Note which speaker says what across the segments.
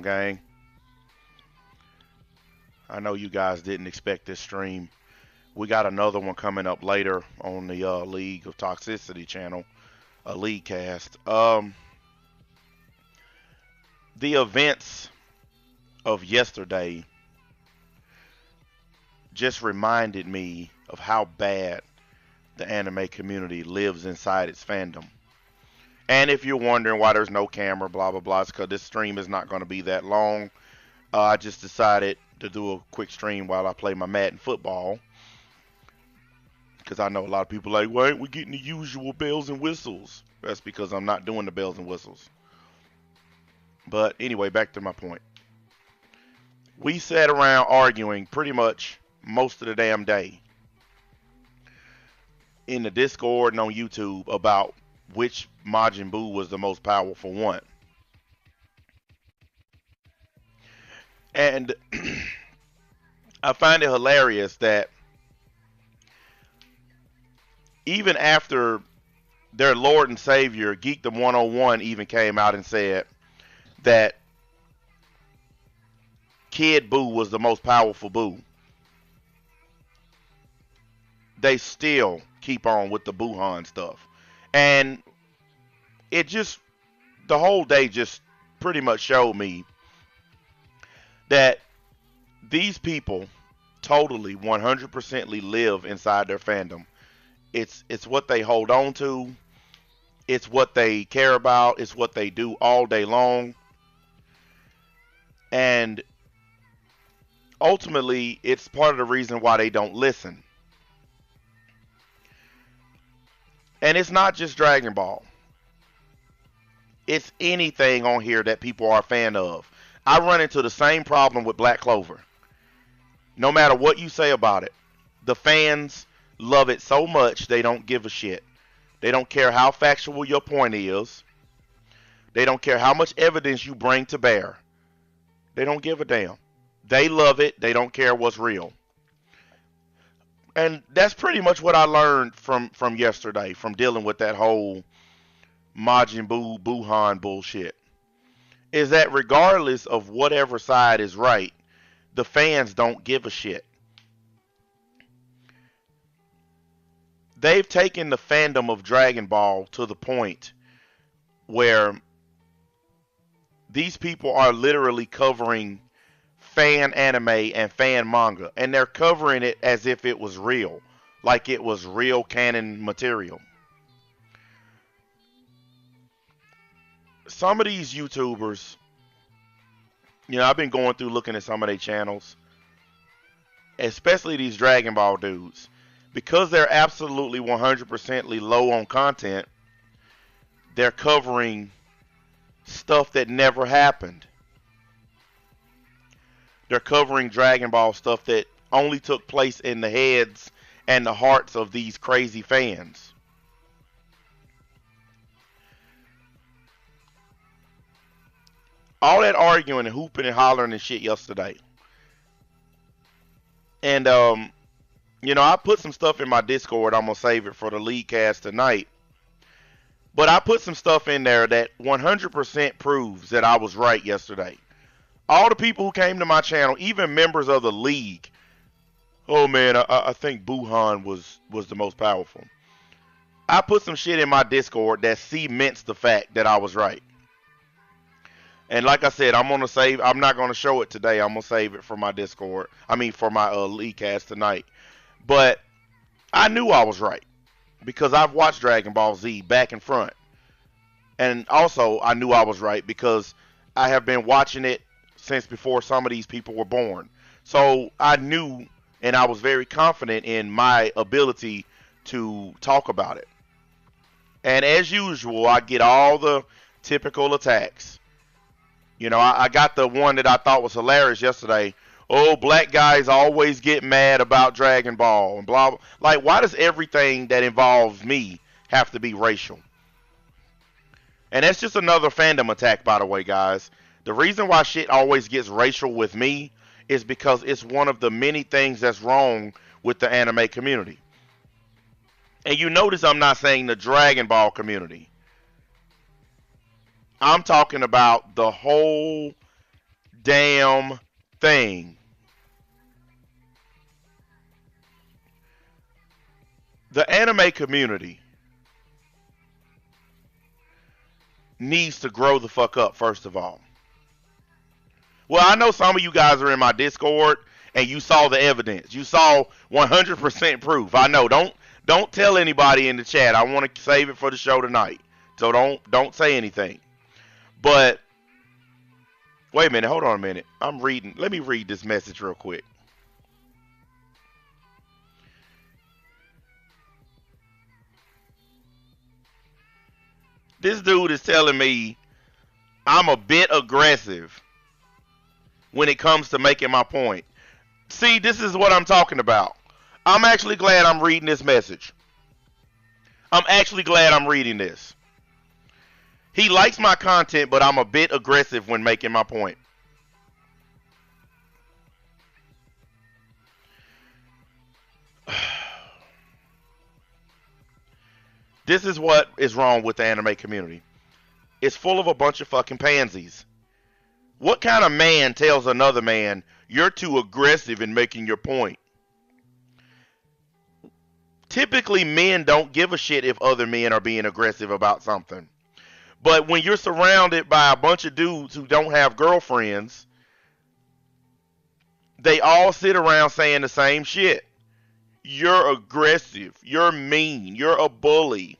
Speaker 1: gang? I know you guys didn't expect this stream. We got another one coming up later on the League of Toxicity channel, a league cast. The events of yesterday just reminded me of how bad the anime community lives inside its fandom. And if you're wondering why there's no camera, blah, blah, blah, it's because this stream is not going to be that long. I just decided to do a quick stream while I play my Madden football. Because I know a lot of people are like, why ain't we getting the usual bells and whistles? That's because I'm not doing the bells and whistles. But anyway, back to my point. We sat around arguing pretty much most of the damn day in the Discord and on YouTube about which Majin Buu was the most powerful one. And I find it hilarious that even after their Lord and Savior, Geekdom 101, even came out and said that Kid Buu was the most powerful Buu, they still keep on with the Buuhan stuff. And it just, the whole day just pretty much showed me that these people totally 100% live inside their fandom. It's what they hold on to. It's what they care about. It's what they do all day long. And ultimately, it's part of the reason why they don't listen. And it's not just Dragon Ball. It's anything on here that people are a fan of. I run into the same problem with Black Clover. No matter what you say about it, the fans love it so much they don't give a shit. They don't care how factual your point is. They don't care how much evidence you bring to bear. They don't give a damn. They love it. They don't care what's real. And that's pretty much what I learned from yesterday, from dealing with that whole Majin Buu, Buuhan bullshit, is that regardless of whatever side is right, the fans don't give a shit. They've taken the fandom of Dragon Ball to the point where these people are literally covering fan anime and fan manga, and they're covering it as if it was real, like it was real canon material. Some of these YouTubers, I've been going through looking at some of their channels, especially these Dragon Ball dudes, because they're absolutely 100% low on content. They're covering stuff that never happened. They're covering Dragon Ball stuff that only took place in the heads and the hearts of these crazy fans. All that arguing and hooping and hollering and shit yesterday. And, I put some stuff in my Discord. I'm going to save it for the league cast tonight. But I put some stuff in there that 100% proves that I was right yesterday. All the people who came to my channel, even members of the league, oh man, I think Buuhan was the most powerful. I put some shit in my Discord that cements the fact that I was right. And like I said, I'm not gonna show it today. I'm gonna save it for my Discord. For my league cast tonight. But I knew I was right because I've watched Dragon Ball Z back and front. And also, I knew I was right because I have been watching it since before some of these people were born. So I knew, and I was very confident in my ability to talk about it. And as usual, I get all the typical attacks. I got the one that I thought was hilarious yesterday. Oh, black guys always get mad about Dragon Ball and blah, blah. Like, why does everything that involves me have to be racial? And that's just another fandom attack, by the way, guys. The reason why shit always gets racial with me is because it's one of the many things that's wrong with the anime community. And you notice I'm not saying the Dragon Ball community. I'm talking about the whole damn thing. The anime community needs to grow the fuck up, first of all. Well, I know some of you guys are in my Discord and you saw the evidence. You saw 100% proof. I know. Don't tell anybody in the chat. I want to save it for the show tonight. So don't say anything. But wait a minute, hold on a minute. I'm reading. Let me read this message real quick. This dude is telling me I'm a bit aggressive when it comes to making my point. See, this is what I'm talking about. I'm actually glad I'm reading this message. I'm actually glad I'm reading this. He likes my content, but I'm a bit aggressive when making my point. This is what is wrong with the anime community. It's full of a bunch of fucking pansies. What kind of man tells another man, you're too aggressive in making your point? Typically, men don't give a shit if other men are being aggressive about something. But when you're surrounded by a bunch of dudes who don't have girlfriends, they all sit around saying the same shit. You're aggressive. You're mean. You're a bully.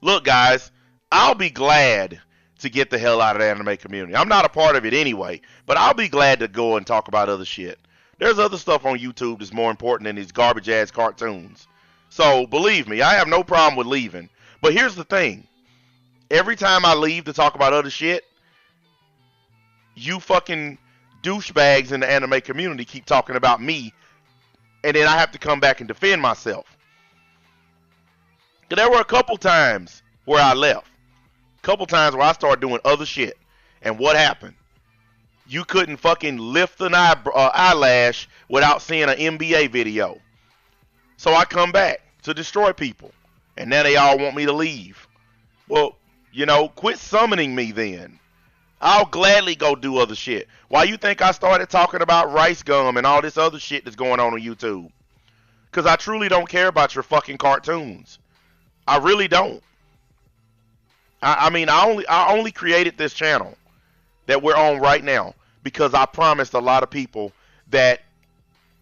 Speaker 1: Look, guys, I'll be glad to get the hell out of the anime community. I'm not a part of it anyway, but I'll be glad to go and talk about other shit. There's other stuff on YouTube that's more important than these garbage ass cartoons. So, believe me, I have no problem with leaving. But here's the thing. Every time I leave to talk about other shit, you fucking douchebags in the anime community keep talking about me, and then I have to come back and defend myself. There were a couple times where I left. A couple times where I started doing other shit. And what happened? You couldn't fucking lift an eyelash without seeing an NBA video. So I come back to destroy people. And now they all want me to leave. Well, you know, quit summoning me then. I'll gladly go do other shit. Why you think I started talking about rice gum and all this other shit that's going on YouTube? Because I truly don't care about your fucking cartoons. I really don't. I mean, I only created this channel that we're on right now because I promised a lot of people that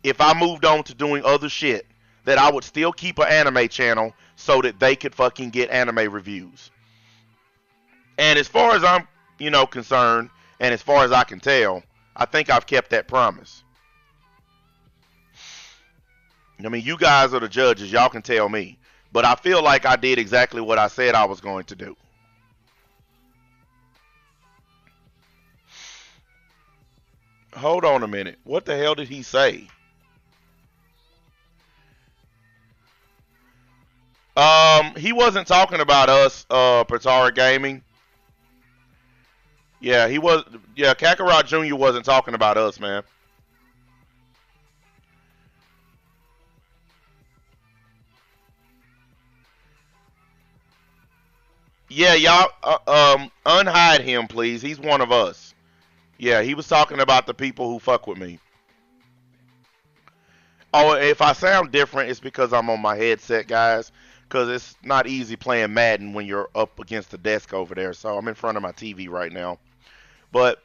Speaker 1: if I moved on to doing other shit, that I would still keep an anime channel so that they could fucking get anime reviews. And as far as I'm, concerned, and as far as I can tell, I think I've kept that promise. I mean, you guys are the judges. Y'all can tell me. But I feel like I did exactly what I said I was going to do. Hold on a minute. What the hell did he say? He wasn't talking about us, Patara Gaming. Yeah, he was. Yeah, Kakarot Jr. wasn't talking about us, man. Yeah, y'all, unhide him, please. He's one of us. Yeah, he was talking about the people who fuck with me. Oh, if I sound different, it's because I'm on my headset, guys. Because it's not easy playing Madden when you're up against the desk over there. So I'm in front of my TV right now. But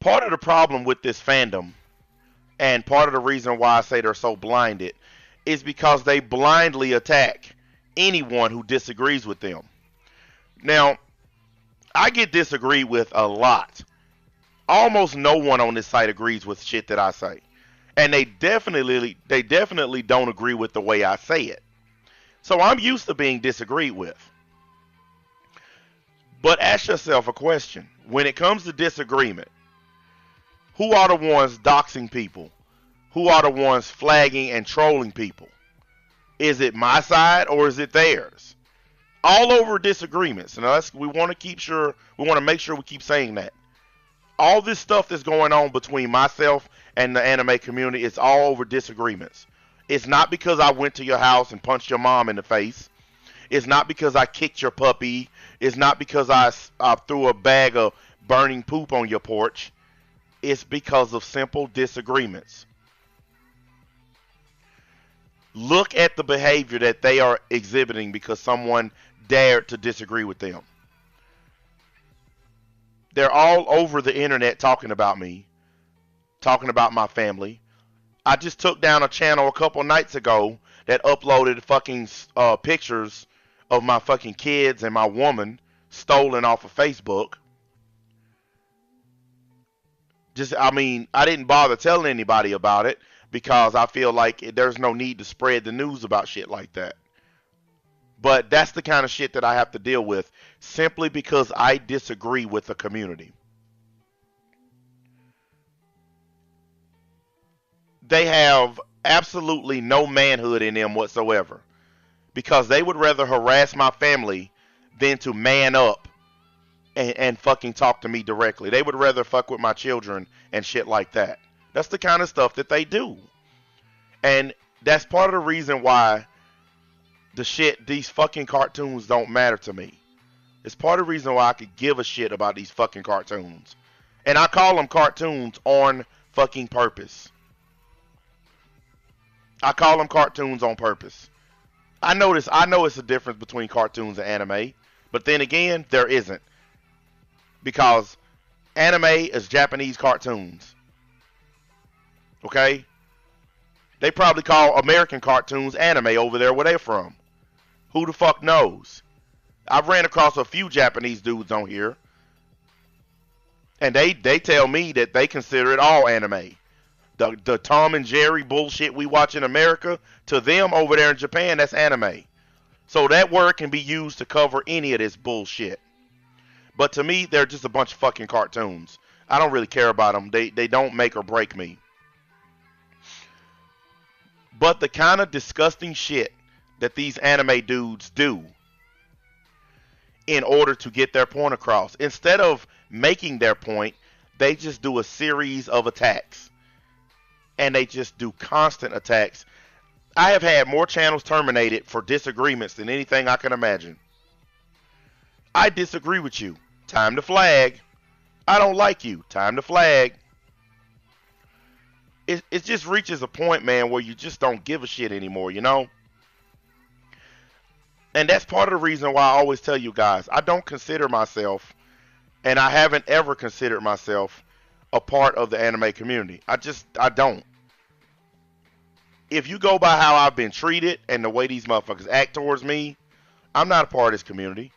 Speaker 1: part of the problem with this fandom, and part of the reason why I say they're so blinded, is because they blindly attack anyone who disagrees with them. Now, I get disagreed with a lot. Almost no one on this site agrees with shit that I say. And they definitely don't agree with the way I say it. So I'm used to being disagreed with. But ask yourself a question. When it comes to disagreement, who are the ones doxing people? Who are the ones flagging and trolling people? Is it my side or is it theirs? All over disagreements. And we want to make sure we keep saying that. All this stuff that's going on between myself and the anime community is all over disagreements. It's not because I went to your house and punched your mom in the face. It's not because I kicked your puppy. It's not because I threw a bag of burning poop on your porch, it's because of simple disagreements. Look at the behavior that they are exhibiting because someone dared to disagree with them. They're all over the internet talking about me, talking about my family. I just took down a channel a couple nights ago that uploaded fucking pictures of my fucking kids and my woman stolen off of Facebook. I didn't bother telling anybody about it because I feel like there's no need to spread the news about shit like that. But that's the kind of shit that I have to deal with simply because I disagree with the community. They have absolutely no manhood in them whatsoever because they would rather harass my family than to man up and fucking talk to me directly. They would rather fuck with my children and shit like that. That's the kind of stuff that they do. And that's part of the reason why these fucking cartoons don't matter to me. It's part of the reason why I could give a shit about these fucking cartoons. And I call them cartoons on fucking purpose. I call them cartoons on purpose. I know it's a difference between cartoons and anime, but then again, there isn't. Because anime is Japanese cartoons. Okay? They probably call American cartoons anime over there where they're from. Who the fuck knows? I've ran across a few Japanese dudes on here, and they tell me that they consider it all anime. The Tom and Jerry bullshit we watch in America, to them over there in Japan, that's anime. So that word can be used to cover any of this bullshit. But to me, they're just a bunch of fucking cartoons. I don't really care about them. They don't make or break me. But the kind of disgusting shit that these anime dudes do in order to get their point across, instead of making their point, they just do a series of attacks. And they just do constant attacks. I have had more channels terminated for disagreements than anything I can imagine. I disagree with you. Time to flag. I don't like you. Time to flag. It just reaches a point, man, where you just don't give a shit anymore, you know? And that's part of the reason why I always tell you guys, I don't consider myself, and I haven't ever considered myself, a part of the anime community. I don't. If you go by how I've been treated and the way these motherfuckers act towards me, I'm not a part of this community.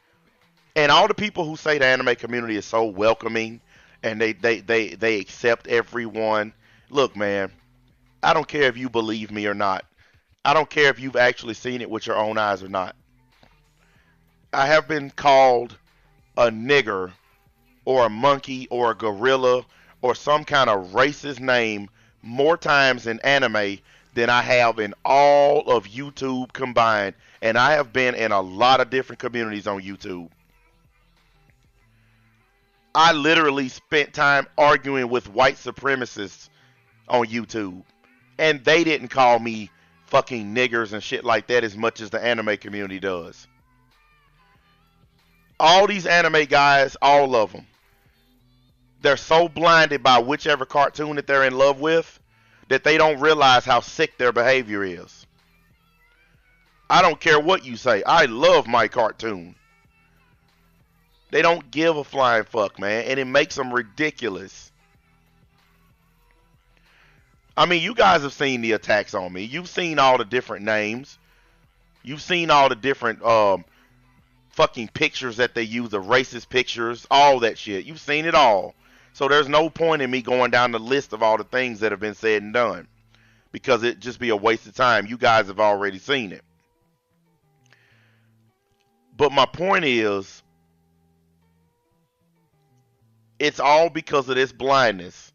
Speaker 1: And all the people who say the anime community is so welcoming and they accept everyone. Look, man, I don't care if you believe me or not. I don't care if you've actually seen it with your own eyes or not. I have been called a nigger or a monkey or a gorilla or some kind of racist name more times in anime than I have in all of YouTube combined. And I have been in a lot of different communities on YouTube. I literally spent time arguing with white supremacists on YouTube. And they didn't call me fucking niggers and shit like that as much as the anime community does. All these anime guys, all of them, they're so blinded by whichever cartoon that they're in love with that they don't realize how sick their behavior is. I don't care what you say. I love my cartoon. They don't give a flying fuck, man, and it makes them ridiculous. I mean, you guys have seen the attacks on me. You've seen all the different names. You've seen all the different fucking pictures that they use, the racist pictures, all that shit. You've seen it all. So there's no point in me going down the list of all the things that have been said and done, because it'd just be a waste of time. You guys have already seen it. But my point is, it's all because of this blindness.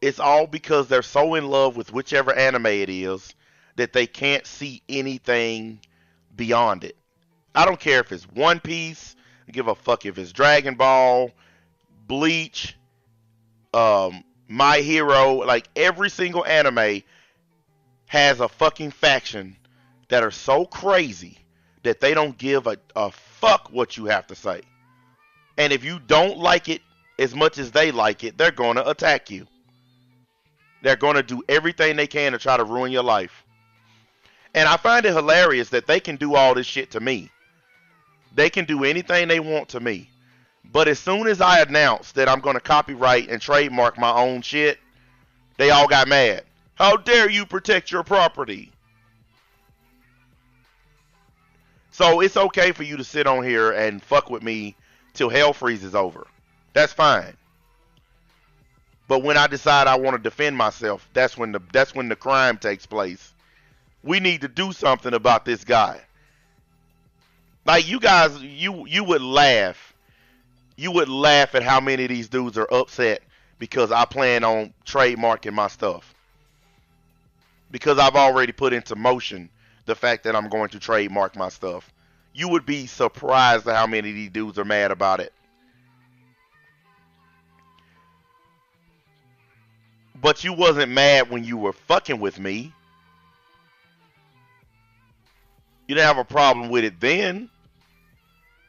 Speaker 1: It's all because they're so in love with whichever anime it is that they can't see anything beyond it. I don't care if it's One Piece. I give a fuck if it's Dragon Ball, Bleach, My Hero. Like, every single anime has a fucking faction that are so crazy that they don't give a fuck what you have to say. And if you don't like it as much as they like it, they're going to attack you. They're going to do everything they can to try to ruin your life. And I find it hilarious that they can do all this shit to me. They can do anything they want to me. But as soon as I announce that I'm going to copyright and trademark my own shit, they all got mad. How dare you protect your property? So it's okay for you to sit on here and fuck with me till hell freezes over. That's fine. But when I decide I want to defend myself, that's when the crime takes place. We need to do something about this guy. Like you guys, you would laugh. You would laugh at how many of these dudes are upset because I plan on trademarking my stuff. Because I've already put into motion the fact that I'm going to trademark my stuff. You would be surprised at how many of these dudes are mad about it. But you wasn't mad when you were fucking with me. You didn't have a problem with it then.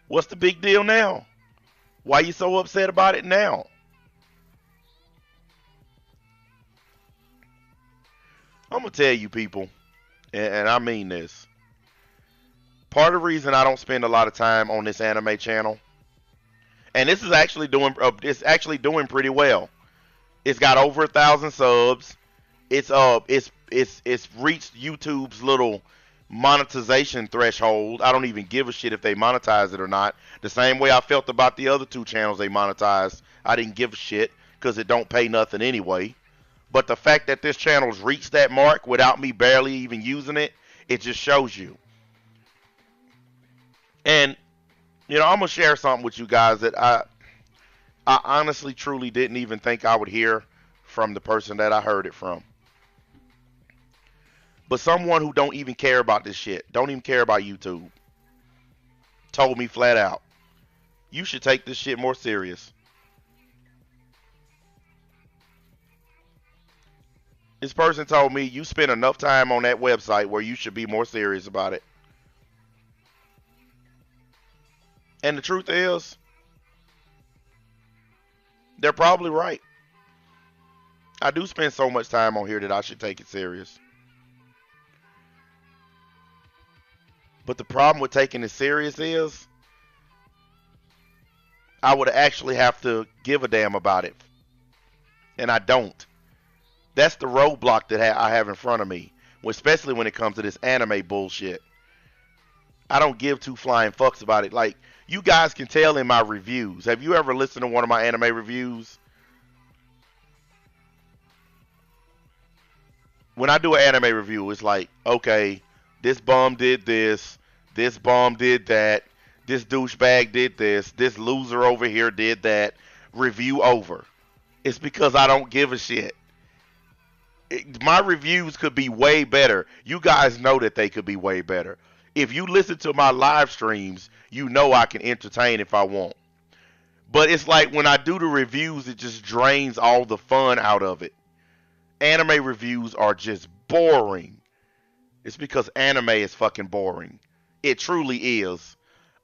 Speaker 1: What's the big deal now? Why are you so upset about it now? I'm going to tell you people, and I mean this. Part of the reason I don't spend a lot of time on this anime channel, and this is actually doing pretty well. It's got over 1,000 subs. It's reached YouTube's little monetization threshold. I don't even give a shit if they monetize it or not. The same way I felt about the other two channels they monetized. I didn't give a shit because it don't pay nothing anyway. But the fact that this channel's reached that mark without me barely even using it, it just shows you. And, you know, I'm going to share something with you guys that I honestly, truly didn't even think I would hear from the person that I heard it from. But someone who don't even care about this shit, don't even care about YouTube, told me flat out, you should take this shit more serious. This person told me you spend enough time on that website where you should be more serious about it. And the truth is, they're probably right. I do spend so much time on here that I should take it serious. But the problem with taking it serious is, I would actually have to give a damn about it. And I don't. That's the roadblock that I have in front of me, especially when it comes to this anime bullshit. I don't give two flying fucks about it. Like, you guys can tell in my reviews. Have you ever listened to one of my anime reviews? When I do an anime review, it's like, okay, this bum did this bum did that, this douchebag did this loser over here did that, review over. It's because I don't give a shit. My reviews could be way better. You guys know that they could be way better. If you listen to my live streams, you know I can entertain if I want. But it's like when I do the reviews, it just drains all the fun out of it. Anime reviews are just boring. It's because anime is fucking boring. It truly is.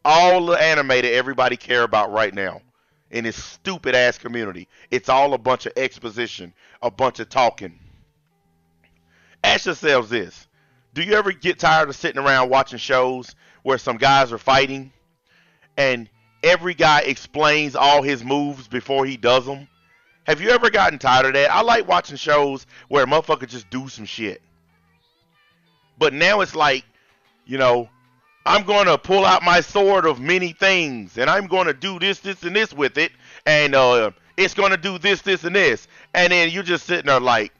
Speaker 1: All the anime that everybody care about right now in this stupid ass community, it's all a bunch of exposition, a bunch of talking. Ask yourselves this. Do you ever get tired of sitting around watching shows where some guys are fighting and every guy explains all his moves before he does them? Have you ever gotten tired of that? I like watching shows where a motherfucker just do some shit. But now it's like, you know, I'm going to pull out my sword of many things and I'm going to do this, this, and this with it. And it's going to do this, this, and this. And then you're just sitting there like,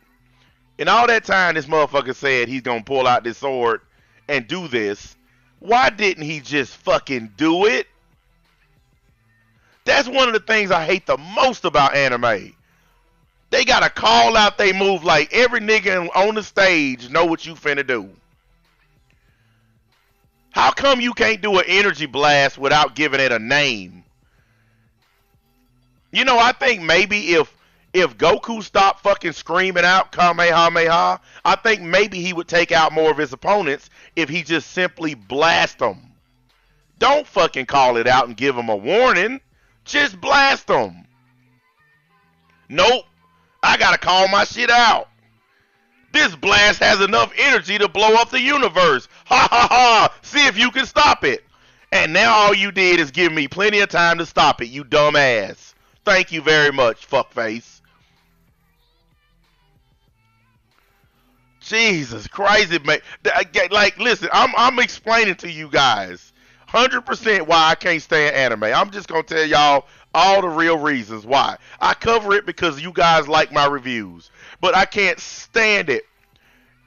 Speaker 1: and all that time this motherfucker said he's going to pull out this sword and do this. Why didn't he just fucking do it? That's one of the things I hate the most about anime. They got to call out they move like every nigga on the stage know what you finna do. How come you can't do an energy blast without giving it a name? You know, I think maybe if Goku stopped fucking screaming out Kamehameha, I think maybe he would take out more of his opponents if he just simply blast them. Don't fucking call it out and give them a warning. Just blast them. Nope. I gotta call my shit out. This blast has enough energy to blow up the universe. Ha ha ha. See if you can stop it. And now all you did is give me plenty of time to stop it, you dumb ass. Thank you very much, fuckface. Jesus Christ, it make like listen, I'm explaining to you guys 100% why I can't stand anime. I'm just gonna tell y'all all the real reasons why. I cover it because you guys like my reviews, but I can't stand it.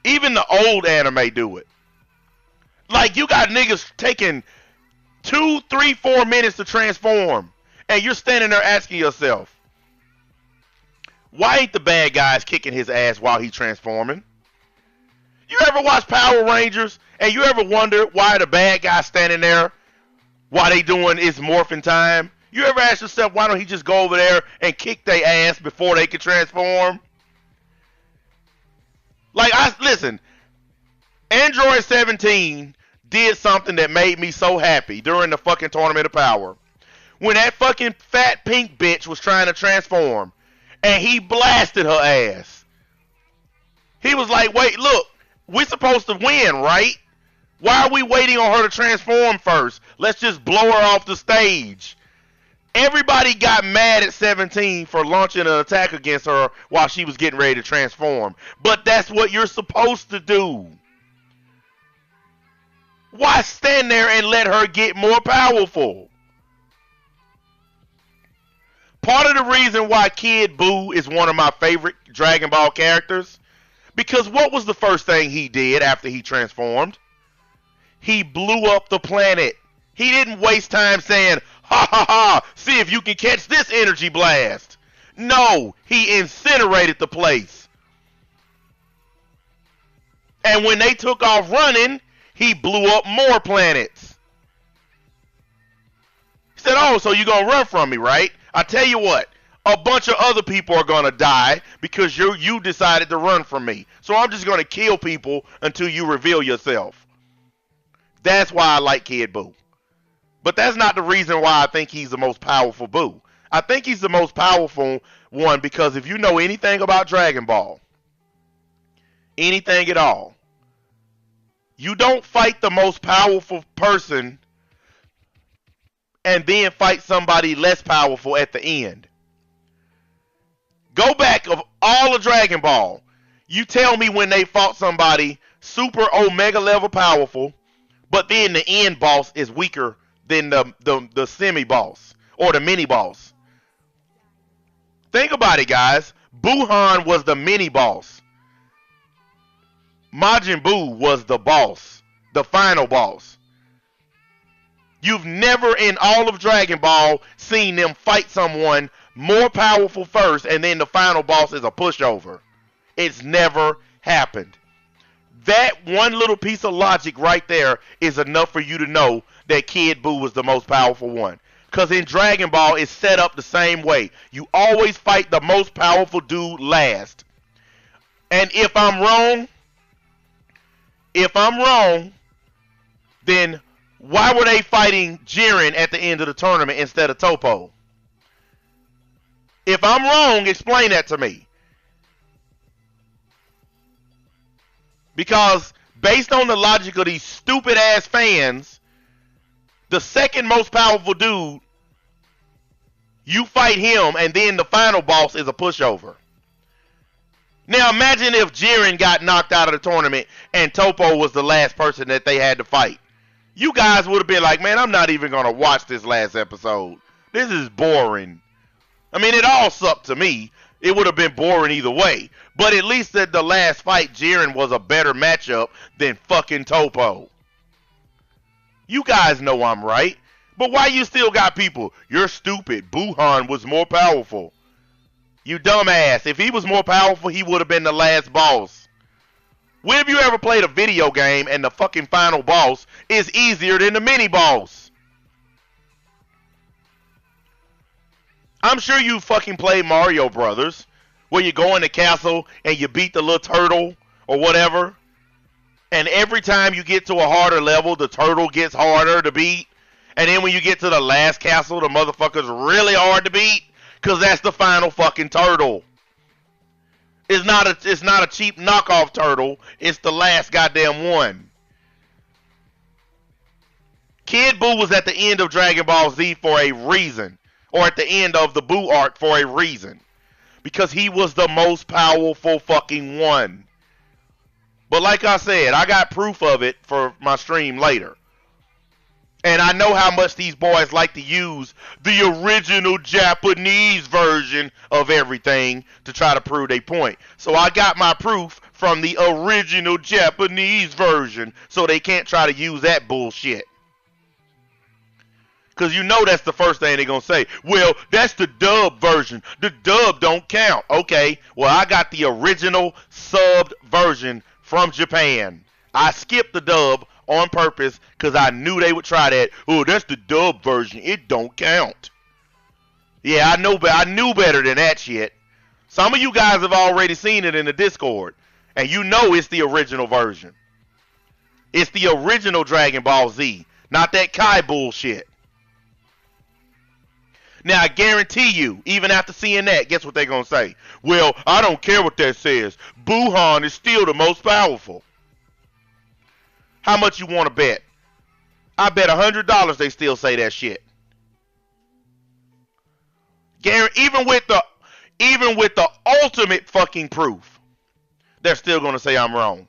Speaker 1: Even the old anime do it. Like you got niggas taking 2, 3, 4 minutes to transform, and you're standing there asking yourself, why ain't the bad guys kicking his ass while he's transforming? You ever watch Power Rangers and you ever wonder why the bad guy standing there while they doing his morphin' time? You ever ask yourself why don't he just go over there and kick their ass before they can transform? Like listen, Android 17 did something that made me so happy during the fucking Tournament of Power. When that fucking fat pink bitch was trying to transform and he blasted her ass. He was like, wait, look. We're supposed to win, right? Why are we waiting on her to transform first? Let's just blow her off the stage. Everybody got mad at 17 for launching an attack against her while she was getting ready to transform. But that's what you're supposed to do. Why stand there and let her get more powerful? Part of the reason why Kid Buu is one of my favorite Dragon Ball characters, because what was the first thing he did after he transformed? He blew up the planet. He didn't waste time saying, ha ha ha, see if you can catch this energy blast. No, he incinerated the place. And when they took off running, he blew up more planets. He said, oh, so you're going to run from me, right? I tell you what. A bunch of other people are going to die because you decided to run from me. So I'm just going to kill people until you reveal yourself. That's why I like Kid Buu. But that's not the reason why I think he's the most powerful Buu. I think he's the most powerful one because if you know anything about Dragon Ball, anything at all, you don't fight the most powerful person and then fight somebody less powerful at the end. Go back of all of Dragon Ball. You tell me when they fought somebody super omega level powerful, but then the end boss is weaker than the semi-boss or the mini-boss. Think about it, guys. Buhan was the mini-boss. Majin Buu was the boss, the final boss. You've never in all of Dragon Ball seen them fight someone more powerful first and then the final boss is a pushover. It's never happened. That one little piece of logic right there is enough for you to know that Kid Buu was the most powerful one. Because in Dragon Ball, it's set up the same way. You always fight the most powerful dude last. And if I'm wrong, then why were they fighting Jiren at the end of the tournament instead of Toppo? If I'm wrong, explain that to me. Because based on the logic of these stupid ass fans, the second most powerful dude, you fight him and then the final boss is a pushover. Now imagine if Jiren got knocked out of the tournament and Toppo was the last person that they had to fight. You guys would have been like, man, I'm not even going to watch this last episode. This is boring. I mean, it all sucked to me. It would have been boring either way. But at least that the last fight, Jiren was a better matchup than fucking Toppo. You guys know I'm right. But why you still got people? You're stupid. Buhan was more powerful. You dumbass. If he was more powerful, he would have been the last boss. When have you ever played a video game and the fucking final boss is easier than the mini boss? I'm sure you fucking play Mario Brothers, where you go in the castle and you beat the little turtle or whatever. And every time you get to a harder level, the turtle gets harder to beat. And then when you get to the last castle, the motherfucker's really hard to beat, because that's the final fucking turtle. It's not a cheap knockoff turtle. It's the last goddamn one. Kid Buu was at the end of Dragon Ball Z for a reason. Or at the end of the Buu arc for a reason. Because he was the most powerful fucking one. But like I said, I got proof of it for my stream later. And I know how much these boys like to use the original Japanese version of everything to try to prove their point. So I got my proof from the original Japanese version, so they can't try to use that bullshit. Because you know that's the first thing they're going to say. Well, that's the dub version. The dub don't count. Okay, well, I got the original subbed version from Japan. I skipped the dub on purpose because I knew they would try that. Oh, that's the dub version. It don't count. Yeah, I knew better than that shit. Some of you guys have already seen it in the Discord, and you know it's the original version. It's the original Dragon Ball Z, not that Kai bullshit. Now, I guarantee you, even after seeing that, guess what they're going to say? Well, I don't care what that says. Buhan is still the most powerful. How much you want to bet? I bet $100 they still say that shit. Even with the ultimate fucking proof, they're still going to say I'm wrong.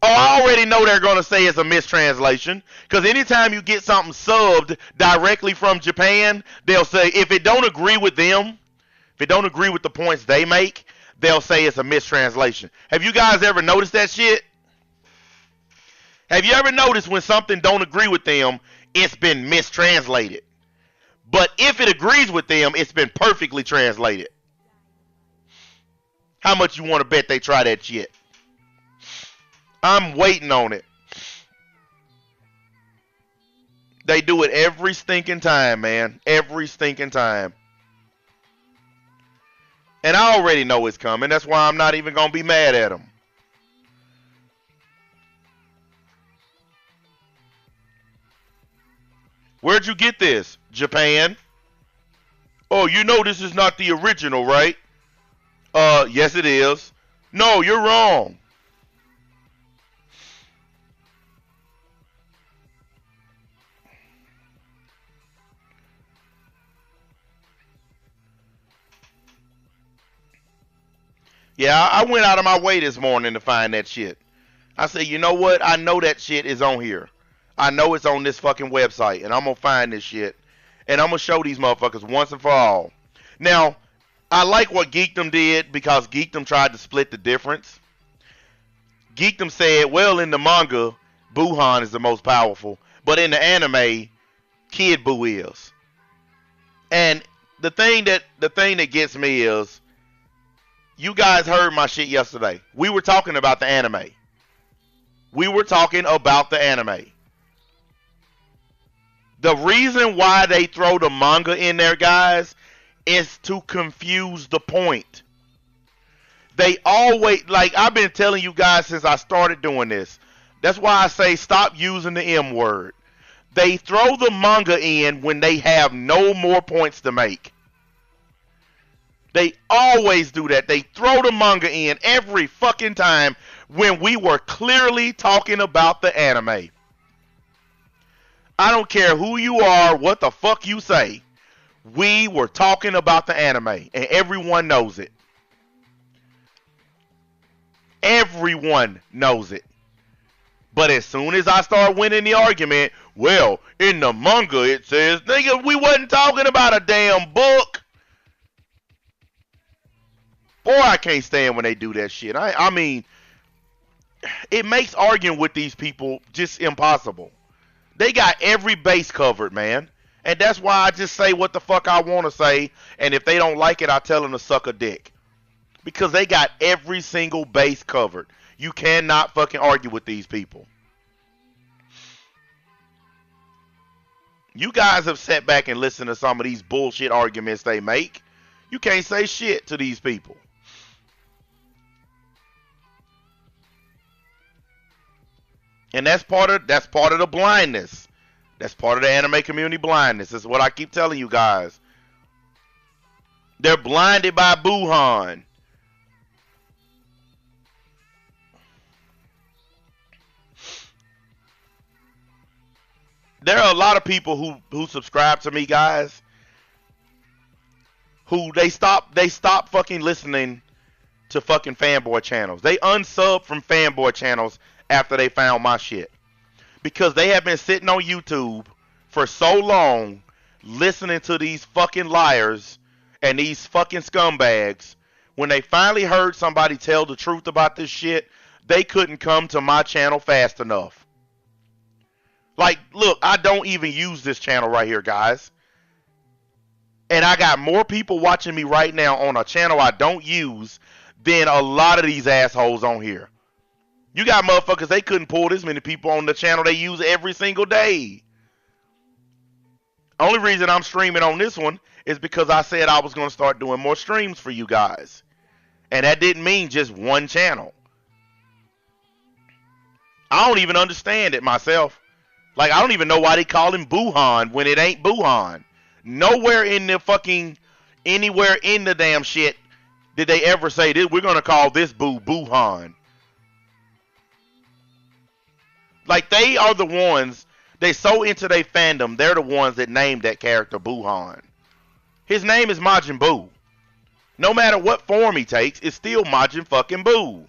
Speaker 1: Oh, I already know they're going to say it's a mistranslation. Because anytime you get something subbed directly from Japan, they'll say, if it don't agree with them, if it don't agree with the points they make, they'll say it's a mistranslation. Have you guys ever noticed that shit? Have you ever noticed when something don't agree with them, it's been mistranslated? But if it agrees with them, it's been perfectly translated. How much you want to bet they try that shit? I'm waiting on it. They do it every stinking time, man. Every stinking time. And I already know it's coming. That's why I'm not even going to be mad at them. Where'd you get this? Japan? Oh, you know this is not the original, right? Yes it is. No, you're wrong. Yeah, I went out of my way this morning to find that shit. I said, you know what? I know that shit is on here. I know it's on this fucking website, and I'm going to find this shit, and I'm going to show these motherfuckers once and for all. Now, I like what Geekdom did, because Geekdom tried to split the difference. Geekdom said, well, in the manga, Buhan is the most powerful, but in the anime, Kid Buu is. And the thing that gets me is, you guys heard my shit yesterday. We were talking about the anime. We were talking about the anime. The reason why they throw the manga in there, guys, is to confuse the point. They always, like I've been telling you guys since I started doing this. That's why I say stop using the M word. They throw the manga in when they have no more points to make. They always do that. They throw the manga in every fucking time when we were clearly talking about the anime. I don't care who you are, what the fuck you say. We were talking about the anime, and everyone knows it. Everyone knows it. But as soon as I start winning the argument, well, in the manga it says, nigga, we wasn't talking about a damn book. Boy, I can't stand when they do that shit. I mean, it makes arguing with these people just impossible. They got every base covered, man. And that's why I just say what the fuck I want to say. And if they don't like it, I tell them to suck a dick. Because they got every single base covered. You cannot fucking argue with these people. You guys have sat back and listened to some of these bullshit arguments they make. You can't say shit to these people. And that's part of the blindness. That's part of the anime community blindness. This is what I keep telling you guys. They're blinded by Buhan. There are a lot of people who subscribe to me, guys, who they stop fucking listening to fucking fanboy channels. They unsub from fanboy channels after they found my shit. Because they have been sitting on YouTube for so long listening to these fucking liars and these fucking scumbags. When they finally heard somebody tell the truth about this shit, they couldn't come to my channel fast enough. Like, look, I don't even use this channel right here, guys. And I got more people watching me right now on a channel I don't use than a lot of these assholes on here. You got motherfuckers, they couldn't pull this many people on the channel they use every single day. Only reason I'm streaming on this one is because I said I was going to start doing more streams for you guys. And that didn't mean just one channel. I don't even understand it myself. Like, I don't even know why they call him Buhan when it ain't Buhan. Nowhere in the fucking, anywhere in the damn shit did they ever say this. We're going to call this Buhan. Like, they are the ones, they so into their fandom, they're the ones that named that character Buhan. His name is Majin Buu. No matter what form he takes, it's still Majin fucking Buu.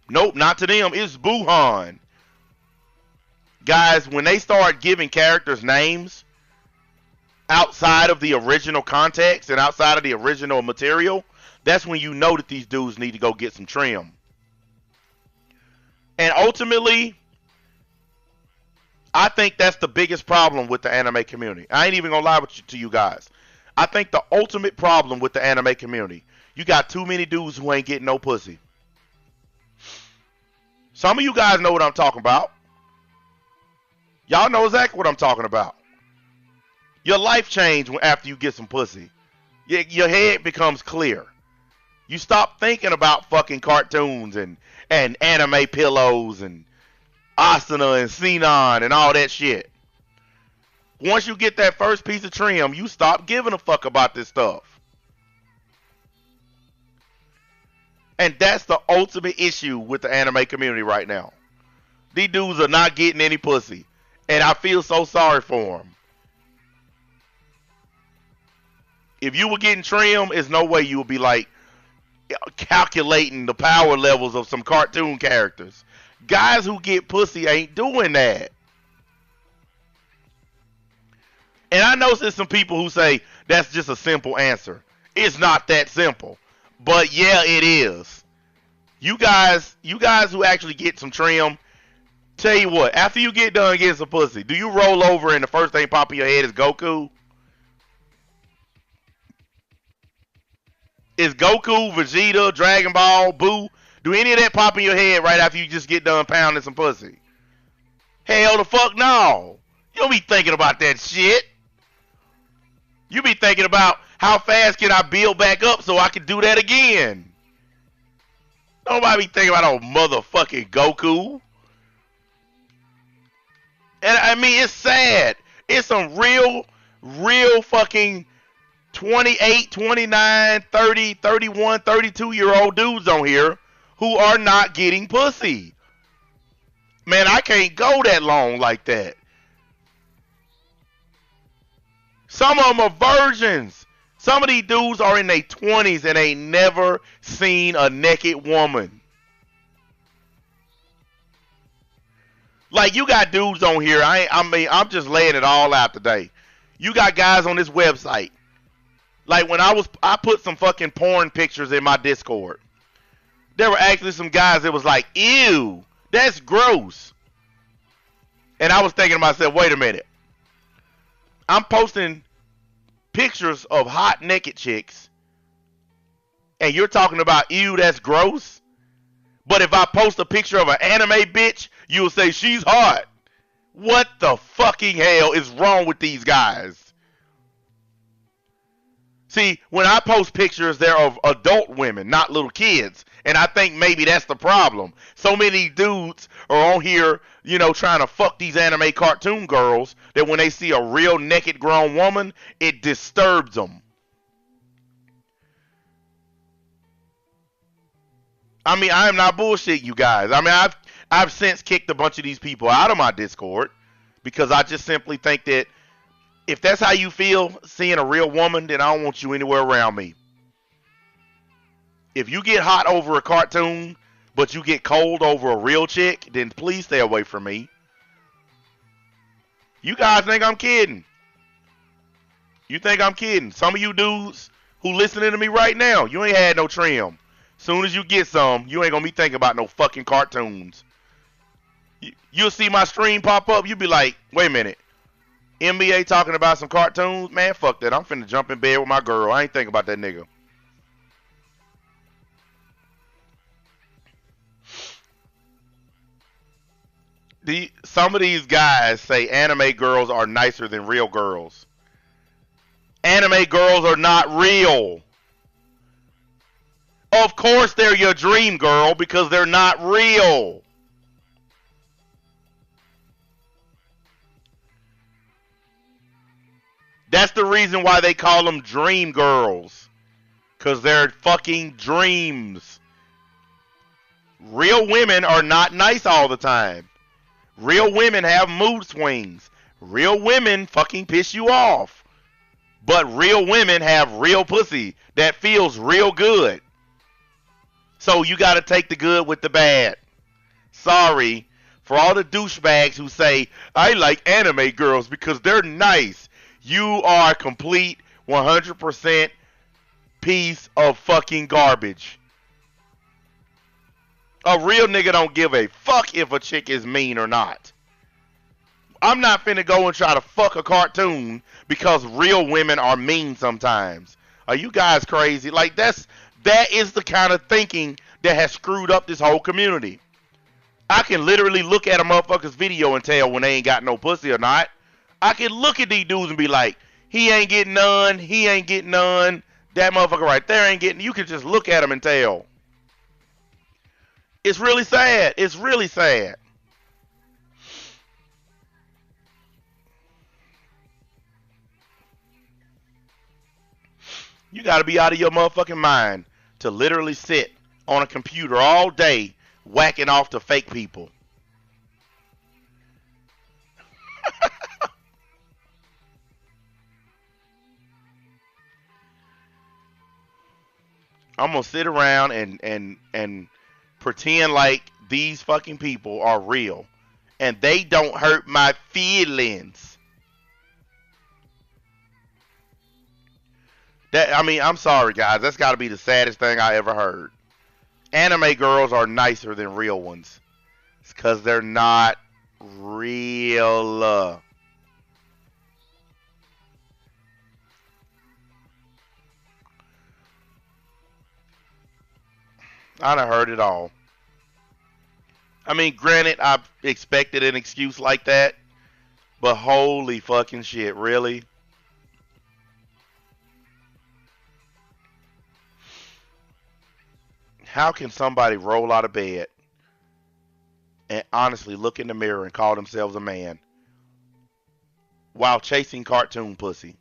Speaker 1: Nope, not to them, it's Buhan. Guys, when they start giving characters names outside of the original context and outside of the original material, that's when you know that these dudes need to go get some trim. And ultimately, I think that's the biggest problem with the anime community. I ain't even gonna lie to you guys. I think the ultimate problem with the anime community, you got too many dudes who ain't getting no pussy. Some of you guys know what I'm talking about. Y'all know exactly what I'm talking about. Your life changes after you get some pussy. Your head becomes clear. You stop thinking about fucking cartoons and anime pillows and Asuna and Sinon and all that shit. Once you get that first piece of trim, you stop giving a fuck about this stuff. And that's the ultimate issue with the anime community right now. These dudes are not getting any pussy. And I feel so sorry for them. If you were getting trim, there's no way you would be like calculating the power levels of some cartoon characters. Guys who get pussy ain't doing that. And I know there's some people who say that's just a simple answer. It's not that simple. But yeah, it is. You guys who actually get some trim, tell you what, after you get done getting some pussy, do you roll over and the first thing pop in your head is Goku? Is Goku, Vegeta, Dragon Ball, Boo, do any of that pop in your head right after you just get done pounding some pussy? Hell the fuck no. You don't be thinking about that shit. You be thinking about how fast can I build back up so I can do that again. Nobody be thinking about old motherfucking Goku. And I mean, it's sad. It's some real fucking 28, 29, 30, 31, 32-year-old dudes on here who are not getting pussy. Man, I can't go that long like that. Some of them are virgins. Some of these dudes are in their 20s and ain't never seen a naked woman. Like, you got dudes on here, I'm just laying it all out today. You got guys on this website. Like, when I put some fucking porn pictures in my Discord. There were actually some guys that was like, ew, that's gross. And I was thinking to myself, wait a minute. I'm posting pictures of hot naked chicks. And you're talking about, ew, that's gross. But if I post a picture of an anime bitch, you'll say she's hot. What the fucking hell is wrong with these guys? See, when I post pictures, they're of adult women, not little kids. And I think maybe that's the problem. So many dudes are on here, trying to fuck these anime cartoon girls that when they see a real naked grown woman, it disturbs them. I mean, I am not bullshit, you guys. I mean, I've since kicked a bunch of these people out of my Discord because I just simply think that if that's how you feel seeing a real woman, then I don't want you anywhere around me. If you get hot over a cartoon, but you get cold over a real chick, then please stay away from me. You guys think I'm kidding. You think I'm kidding. Some of you dudes who listening to me right now, you ain't had no trim. Soon as you get some, you ain't gonna be thinking about no fucking cartoons. You'll see my stream pop up, you'll be like, wait a minute. NBA talking about some cartoons? Man, fuck that. I'm finna jump in bed with my girl. I ain't thinking about that nigga. Some of these guys say anime girls are nicer than real girls. Anime girls are not real. Of course they're your dream girl because they're not real. That's the reason why they call them dream girls. Because they're fucking dreams. Real women are not nice all the time. Real women have mood swings. Real women fucking piss you off. But real women have real pussy that feels real good. So you gotta take the good with the bad. Sorry for all the douchebags who say, I like anime girls because they're nice. You are a complete 100% piece of fucking garbage. A real nigga don't give a fuck if a chick is mean or not. I'm not finna go and try to fuck a cartoon because real women are mean sometimes. Are you guys crazy? Like that is the kind of thinking that has screwed up this whole community. I can literally look at a motherfucker's video and tell when they ain't got no pussy or not. I can look at these dudes and be like, he ain't getting none, he ain't getting none, that motherfucker right there ain't getting. You can just look at him and tell. It's really sad. It's really sad. You gotta be out of your motherfucking mind to literally sit on a computer all day whacking off to fake people. I'm gonna sit around and pretend like these fucking people are real and they don't hurt my feelings. I'm sorry guys, that's gotta be the saddest thing I ever heard. Anime girls are nicer than real ones. It's cause they're not real. I done heard it all. I mean, granted, I expected an excuse like that, but holy fucking shit, really? How can somebody roll out of bed and honestly look in the mirror and call themselves a man while chasing cartoon pussy?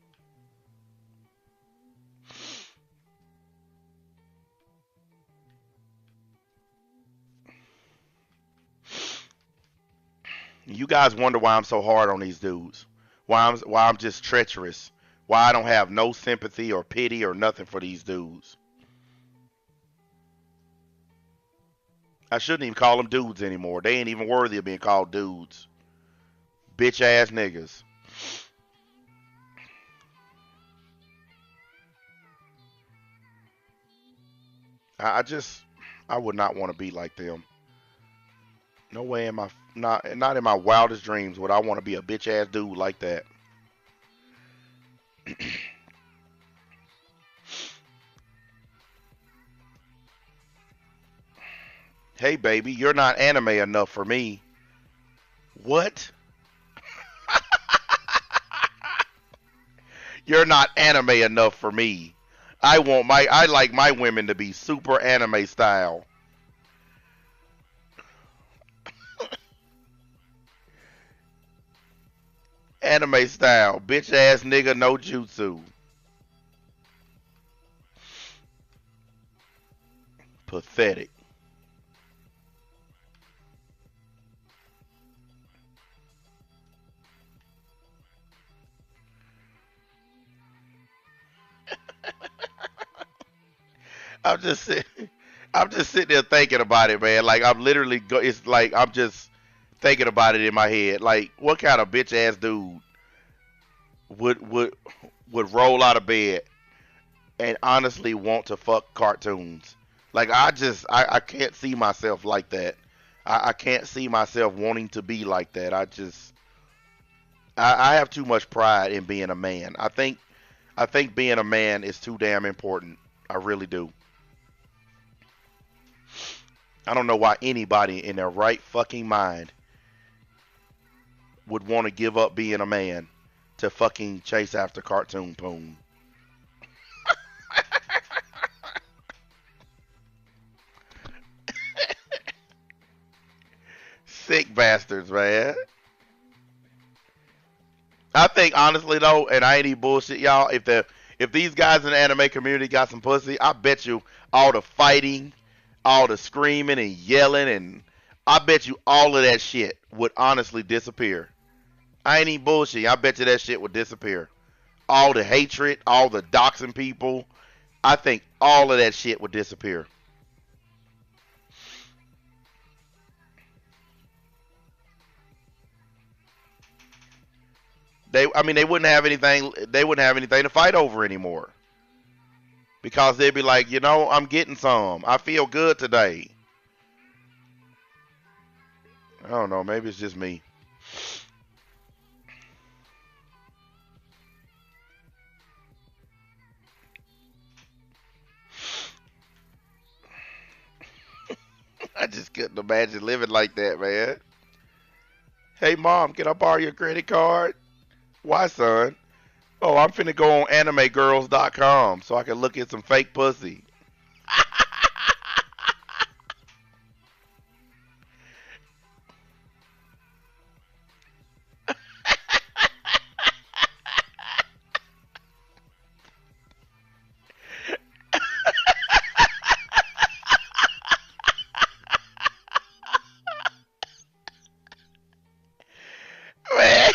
Speaker 1: You guys wonder why I'm so hard on these dudes. Why I'm just treacherous. Why I don't have no sympathy or pity or nothing for these dudes. I shouldn't even call them dudes anymore. They ain't even worthy of being called dudes. Bitch ass niggas. I would not want to be like them. No way in my not in my wildest dreams would I want to be a bitch ass dude like that. Hey baby, you're not anime enough for me. What? You're not anime enough for me. I like my women to be super anime style. Anime style. Bitch ass nigga no jutsu. Pathetic. I'm just sitting I'm just sitting there thinking about it, man. Like I'm literally it's like I'm just thinking about it in my head. Like what kind of bitch ass dude would would would roll out of bed and honestly want to fuck cartoons? Like I can't see myself like that. I can't see myself wanting to be like that. I have too much pride in being a man. I think being a man is too damn important. I really do. I don't know why anybody in their right fucking mind would want to give up being a man to fucking chase after cartoon poon. Sick bastards, man. I think honestly though, and I ain't even bullshit y'all, if these guys in the anime community got some pussy, I bet you all the fighting, all the screaming and yelling and I bet you all of that shit would honestly disappear. I ain't even bullshit. I bet you that shit would disappear. All the hatred, all the doxing people, I think all of that shit would disappear. I mean, they wouldn't have anything. They wouldn't have anything to fight over anymore because they'd be like, you know, I'm getting some. I feel good today. I don't know. Maybe it's just me. I just couldn't imagine living like that, man. Hey, mom, can I borrow your credit card? Why, son? Oh, I'm finna go on animegirls.com so I can look at some fake pussy. Man.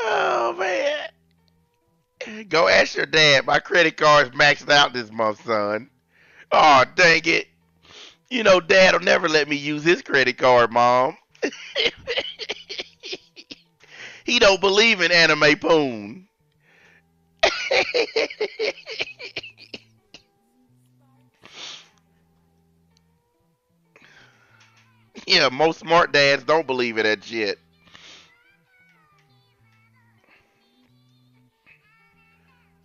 Speaker 1: Oh, man. Go ask your dad. My credit card's maxed out this month, son. Oh, dang it. You know, dad will never let me use his credit card, mom. He don't believe in anime poon. Yeah, most smart dads don't believe in that shit.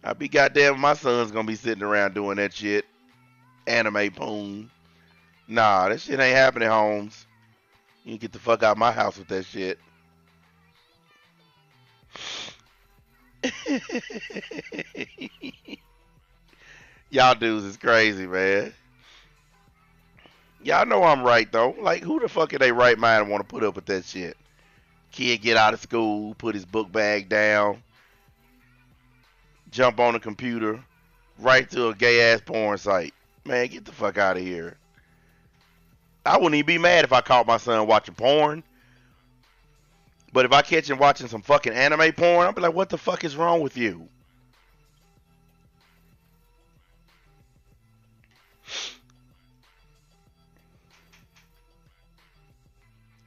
Speaker 1: I be goddamn, my son's gonna be sitting around doing that shit. Anime poon. Nah, that shit ain't happening, Holmes. You can get the fuck out of my house with that shit. Y'all dudes is crazy, man. Y'all know I'm right though. Like, who the fuck in their right mind want to put up with that shit? Kid get out of school, put his book bag down, jump on the computer, right to a gay ass porn site. Man, get the fuck out of here. I wouldn't even be mad if I caught my son watching porn. But if I catch him watching some fucking anime porn, I'll be like, what the fuck is wrong with you?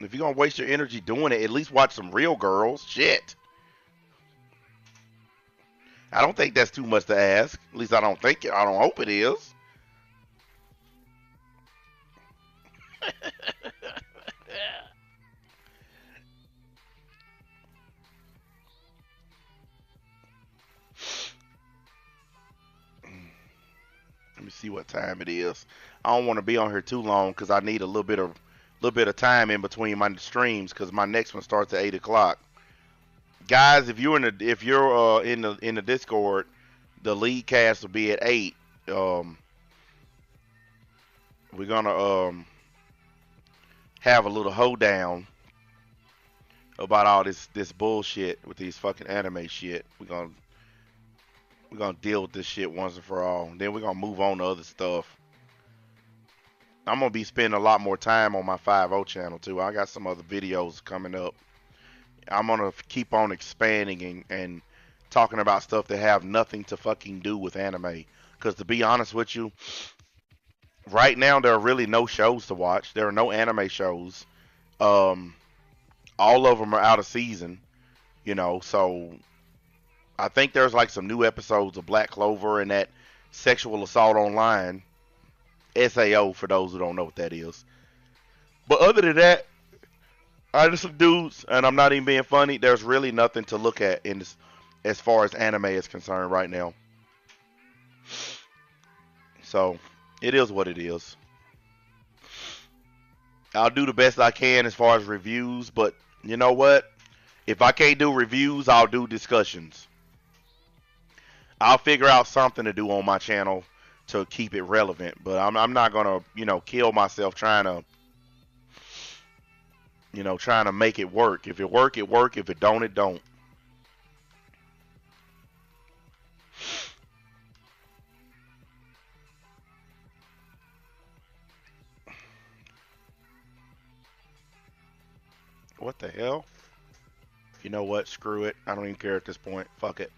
Speaker 1: If you're gonna waste your energy doing it, at least watch some real girls. Shit. I don't think that's too much to ask. At least I don't think it. I don't hope it is. Let me see what time it is. I don't want to be on here too long because I need a little bit of little bit of time in between my streams because my next one starts at 8 o'clock. Guys, if you're in the Discord, the lead cast will be at 8. Um, we're gonna have a little hoedown about all this bullshit with these fucking anime shit. We're gonna deal with this shit once and for all. Then we're gonna move on to other stuff. I'm gonna be spending a lot more time on my 5 channel too. I got some other videos coming up. I'm gonna keep on expanding and talking about stuff that have nothing to fucking do with anime. Because to be honest with you, right now there are really no shows to watch. There are no anime shows. Um, all of them are out of season. So I think there's like some new episodes of Black Clover and that Sexual Assault Online. SAO for those who don't know what that is. But other than that, I just some dudes, and I'm not even being funny. There's really nothing to look at in this, as far as anime is concerned right now. So it is what it is. I'll do the best I can as far as reviews, but you know what? If I can't do reviews, I'll do discussions. I'll figure out something to do on my channel to keep it relevant, but I'm not gonna kill myself trying to make it work. If it work, it work. If it don't, it don't. What the hell? You know what? Screw it. I don't even care at this point. Fuck it.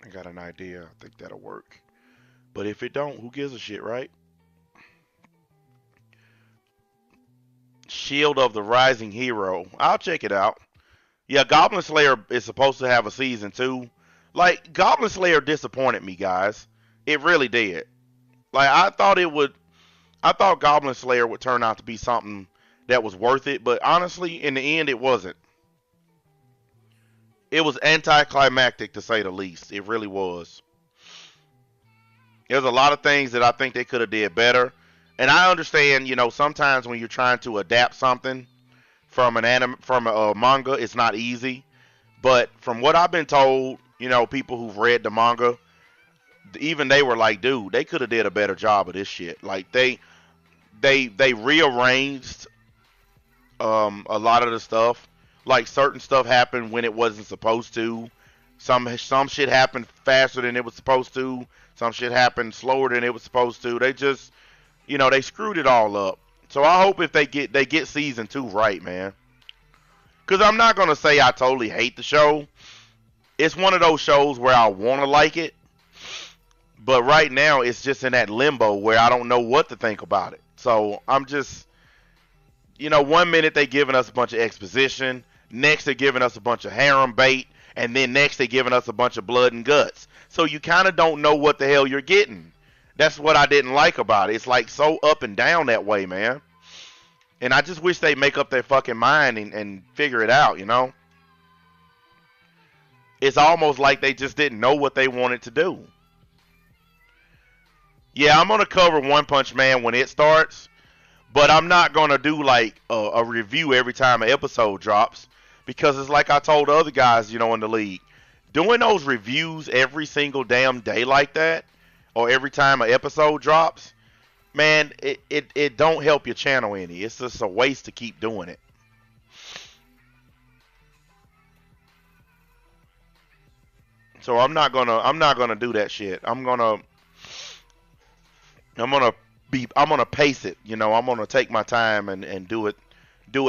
Speaker 1: I got an idea. I think that'll work. But if it don't, who gives a shit, right? Shield of the Rising Hero. I'll check it out. Yeah, Goblin Slayer is supposed to have a season 2. Like, Goblin Slayer disappointed me, guys. It really did. Like, I thought Goblin Slayer would turn out to be something that was worth it, but honestly, in the end, it wasn't. It was anticlimactic, to say the least. It really was. There's a lot of things that I think they could have did better. And I understand, sometimes when you're trying to adapt something from a manga, it's not easy. But from what I've been told, people who've read the manga, even they were like, dude, they could have did a better job of this shit. Like they rearranged a lot of the stuff. Like certain stuff happened when it wasn't supposed to. Some shit happened faster than it was supposed to. Some shit happened slower than it was supposed to. They just, they screwed it all up. So I hope if they get season 2 right, man. Because I'm not gonna say I totally hate the show. It's one of those shows where I want to like it, but right now it's just in that limbo where I don't know what to think about it. So I'm just, 1 minute they giving us a bunch of exposition, next they're giving us a bunch of harem bait, and then next they're giving us a bunch of blood and guts. So you kind of don't know what the hell you're getting. That's what I didn't like about it. It's like so up and down that way, man. And I just wish they'd make up their fucking mind and figure it out, It's almost like they just didn't know what they wanted to do. Yeah, I'm going to cover One Punch Man when it starts, but I'm not going to do like a review every time an episode drops, because it's like I told the other guys, in the league. Doing those reviews every single damn day like that, or every time an episode drops, man, it don't help your channel any. It's just a waste to keep doing it. So I'm not gonna do that shit. I'm gonna pace it. I'm gonna take my time and do it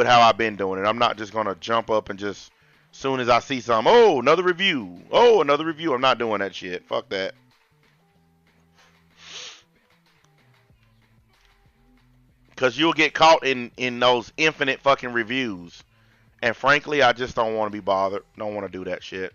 Speaker 1: how I've been doing it. I'm not just gonna jump up and just soon as I see something, oh, another review. Oh, another review. I'm not doing that shit. Fuck that. Because you'll get caught in those infinite fucking reviews. And frankly, I just don't want to be bothered. Don't want to do that shit.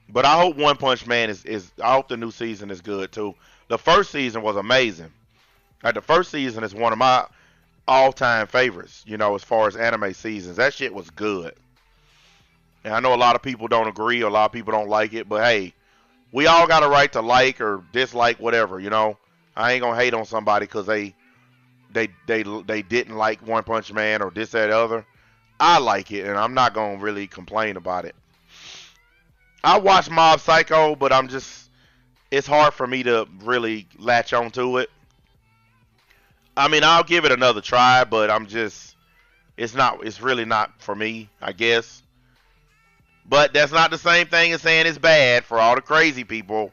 Speaker 1: But I hope One Punch Man I hope the new season is good too. The first season was amazing. Like the first season is one of my all-time favorites. You know, as far as anime seasons, that shit was good. And I know a lot of people don't agree, a lot of people don't like it, but hey, we all got a right to like or dislike whatever. You know, I ain't gonna hate on somebody because they didn't like One Punch Man or this that other. I like it, and I'm not gonna really complain about it. I watch Mob Psycho, but it's hard for me to really latch onto it. I mean, I'll give it another try, but it's really not for me, I guess. But that's not the same thing as saying it's bad for all the crazy people.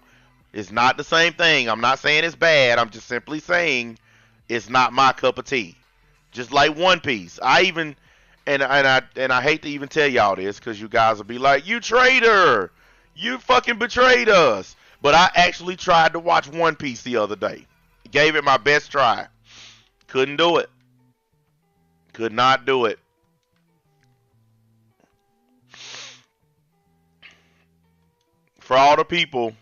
Speaker 1: It's not the same thing. I'm not saying it's bad. I'm just simply saying it's not my cup of tea. Just like One Piece. I hate to even tell y'all this because you guys will be like, "You traitor! You fucking betrayed us." But I actually tried to watch One Piece the other day. Gave it my best try. Couldn't do it. Could not do it. For all the people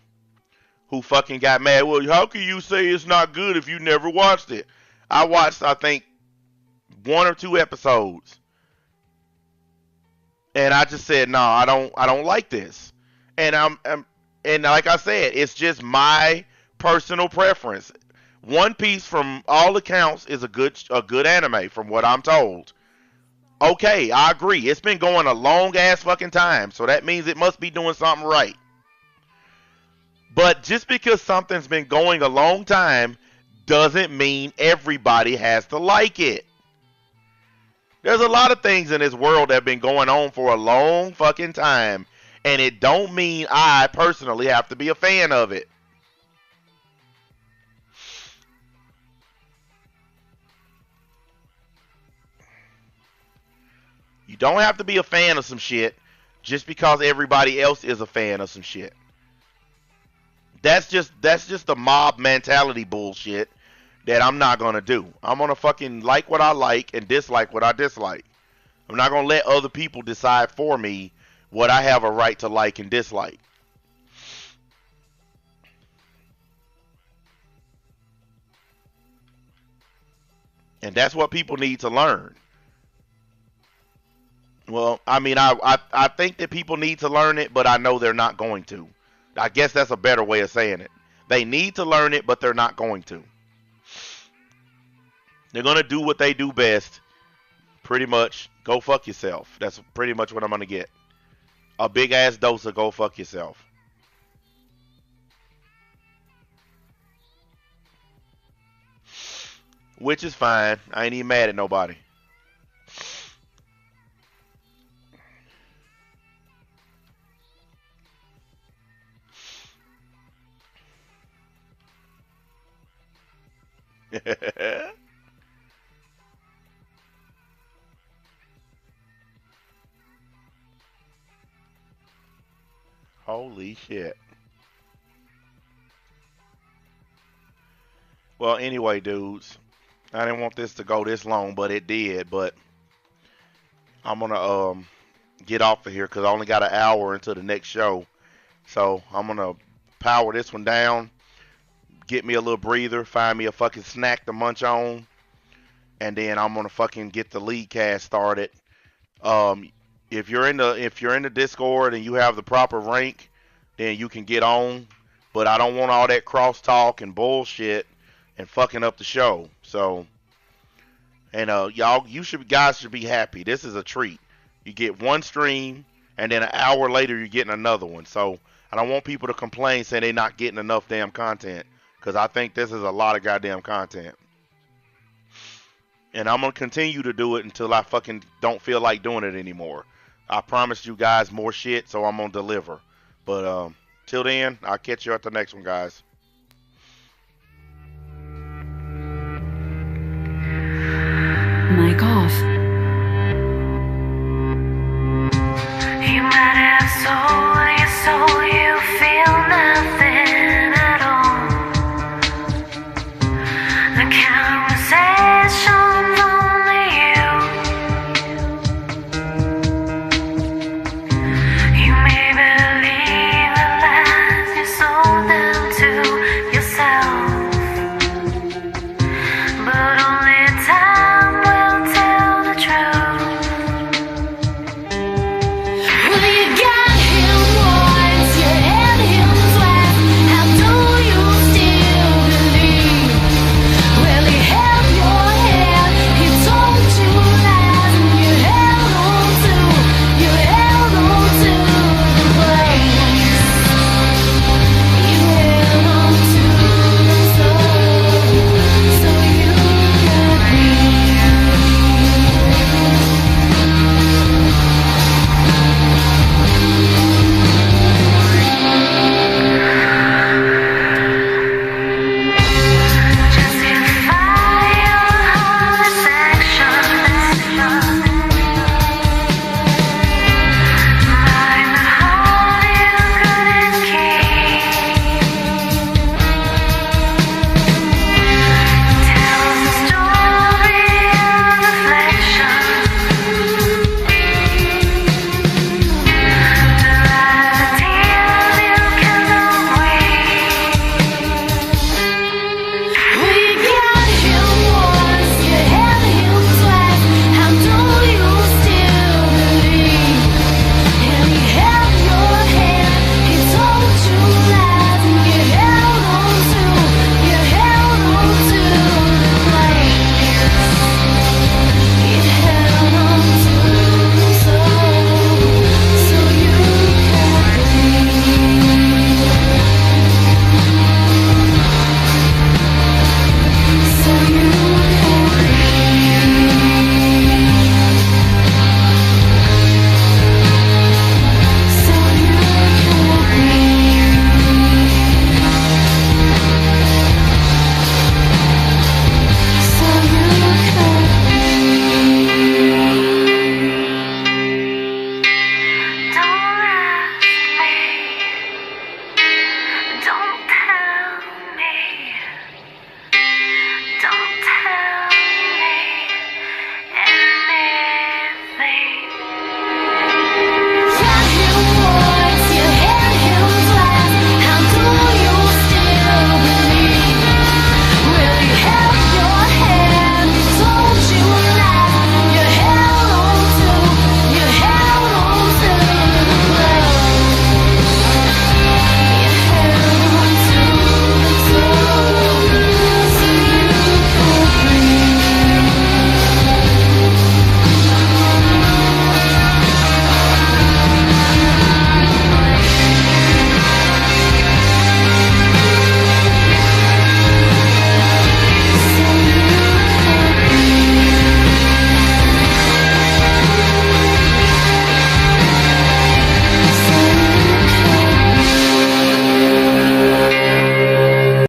Speaker 1: who fucking got mad, well, how can you say it's not good if you never watched it? I watched, I think, one or two episodes, and I just said, no, I don't like this. And and like I said, it's just my personal preference. One Piece, from all accounts, is a good anime, from what I'm told. Okay, I agree. It's been going a long ass fucking time, so that means it must be doing something right. But just because something's been going a long time doesn't mean everybody has to like it. There's a lot of things in this world that have been going on for a long fucking time, and it don't mean I personally have to be a fan of it. You don't have to be a fan of some shit just because everybody else is a fan of some shit. That's just the mob mentality bullshit that I'm not gonna do. I'm gonna fucking like what I like and dislike what I dislike. I'm not gonna let other people decide for me what I have a right to like and dislike. And that's what people need to learn. Well, I mean, I think that people need to learn it, but I know they're not going to. I guess that's a better way of saying it. They need to learn it, but they're not going to. They're going to do what they do best. Pretty much, go fuck yourself. That's pretty much what I'm going to get. A big ass dose of go fuck yourself. Which is fine. I ain't even mad at nobody. Holy shit. Well, anyway, dudes, I didn't want this to go this long, but it did. But I'm gonna get off of here because I only got an hour until the next show. So I'm gonna power this one down, get me a little breather, find me a fucking snack to munch on, and then I'm gonna fucking get the lead cast started. Um, if you're in the Discord and you have the proper rank, then you can get on. But I don't want all that crosstalk and bullshit and fucking up the show. So, and y'all, guys should be happy. This is a treat. You get one stream, and then an hour later you're getting another one. So I don't want people to complain saying they're not getting enough damn content, because I think this is a lot of goddamn content. And I'm gonna continue to do it until I fucking don't feel like doing it anymore. I promised you guys more shit, so I'm gonna deliver. But till then, I'll catch you at the next one, guys.
Speaker 2: Mic off.